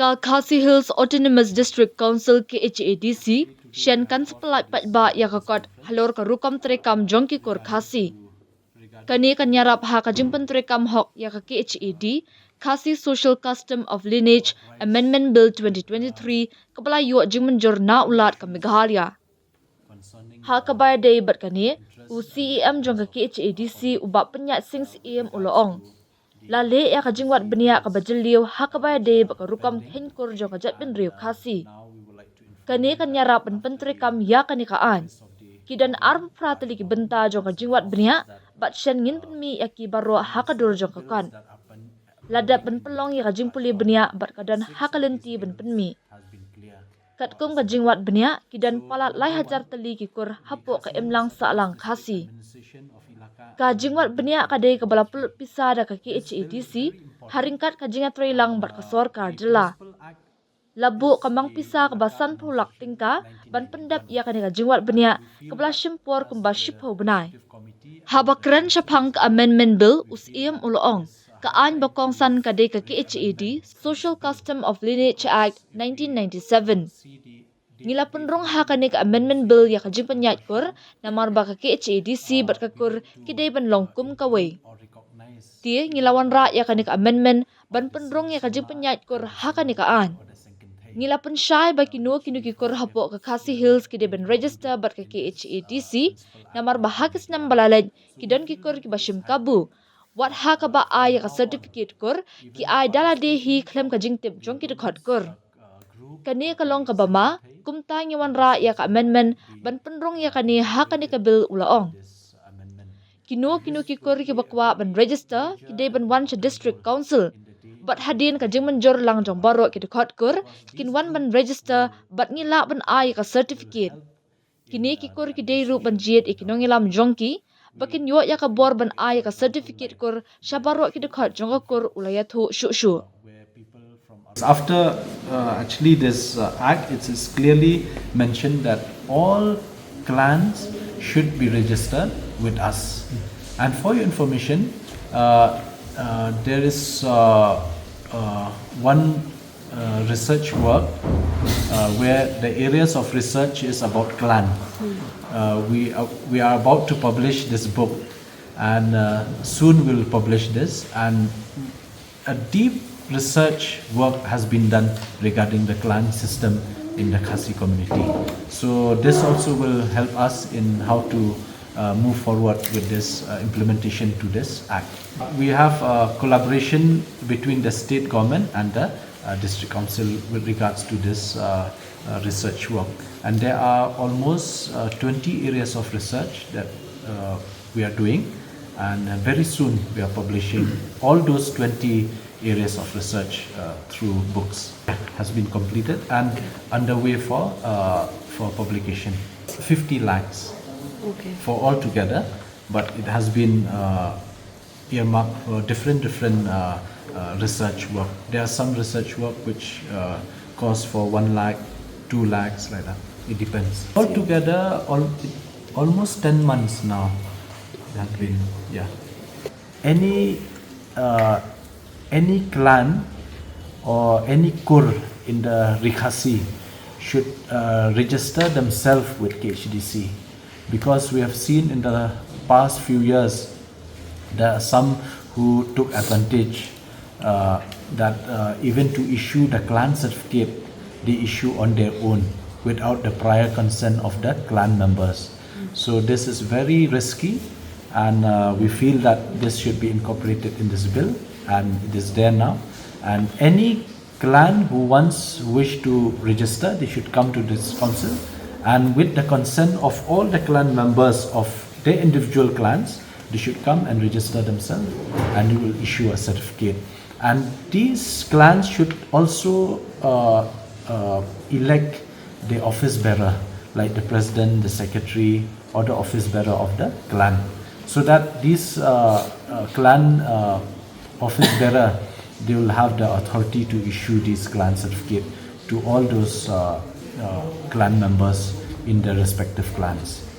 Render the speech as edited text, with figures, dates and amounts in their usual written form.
Kur Khasi Hills Autonomous District Council KHADC Shen kan sepelai patba yakakot halor karukam terekam jongki Kur Khasi. Kani kanyarap ha kajimpan terekam hok yaka KHAD Khasi Social Custom of Lineage Amendment Bill 2023 kepala yuak jingmenjor na ulat ke Meghalaya. Ha kabaya day bat kani UCEM jongka KHADC ubak penyat sing CEM uloong. Lale ya kajingwat benia ka bajeliu hakabaya de baka rukam henkur jo kajat bin riu Khasi. Kani kanyarap pentri kam ya kanikaan. Kidan arp prateli ki benta jo kajingwat benia bat Shen ngin penmi yaki baro hakadur jo kakan. Ladap ben pelong ya kajing puli benia bat kadan hakalenti ben penmi. Katkum kajingwat benia kidan palat lai hajar teli kikur hapok ke emlang saalang Khasi. Kajingwat benia kadai kebala pelut pisah da kaki HADC haringkat kajingat reilang bat kasor karjela. Labu kambang pisah kebasan pulak tingka ban pendap ia kani kajingwat benia kebala shimpor kumba shipho benai. Habakren syapang ke amendment bill UCEM uloong kaan bakongsan kadai kaki HAD Social Custom of Lineage Act 1997. Ngila penrong hakani ke amendment bill ya kajing penyat kur namar baka KHADC bat kakur kidai ban longkum kawai. Tia ngilawan ra ya kani ke amendment ban penrong ya kajing penyat kur hakani kaan. Ngila pensyai baki no kinu kikur hapok ke Khasi Hills kidai ban register bat ke KHADC namar bahakis nam balalaj kidan kikur ki bashim kabu. Wat hakaba ay ka certificate kur ki ay daladehi klem kajing tip jong ki dekhot kur. Kani kalong kabama kumtang yawan ra ya ka amendment ban penrong ya kani hakani ka bill ulaong. Kino kikur ki bakwa ban register kidai ban wan district council. Bat hadin ka jing menjor lang jong baro ki dekhot kur kin wan ban register bat ngila ban ay ka certificate. Kini kikur kidai ru ban jiet ikinong ilam jongki bakin yo ya ka bor ban ay ka certificate kur syabaro ki dekhot jong kur ulayathu shu. After actually this act, it is clearly mentioned that all clans should be registered with us. And for your information, there is one research work where the areas of research is about clan. We are about to publish this book, and soon we will publish this. And a deep research work has been done regarding the clan system in the Khasi community. So this also will help us in how to move forward with this implementation to this act. We have a collaboration between the state government and the district council with regards to this research work. And there are almost 20 areas of research that we are doing, and very soon we are publishing all those 20 areas of research through books. Has been completed and underway for publication. 50 lakhs for all together, but it has been earmarked for different research work. There are some research work which costs for 1 lakh, 2 lakhs, like that. It depends. Altogether, almost 10 months now. That been, yeah. Any clan or any kur in the Khasi should register themselves with KHADC, because we have seen in the past few years there are some who took advantage that even to issue the clan certificate they issue on their own without the prior consent of the clan members. So this is very risky, and we feel that this should be incorporated in this bill, and it is there now. And any clan who wish to register, they should come to this council, and with the consent of all the clan members of their individual clans, they should come and register themselves, and we will issue a certificate. And these clans should also elect the office bearer, like the president, the secretary, or the office bearer of the clan, so that these clan office bearer, they will have the authority to issue these clan certificate to all those clan members in their respective clans.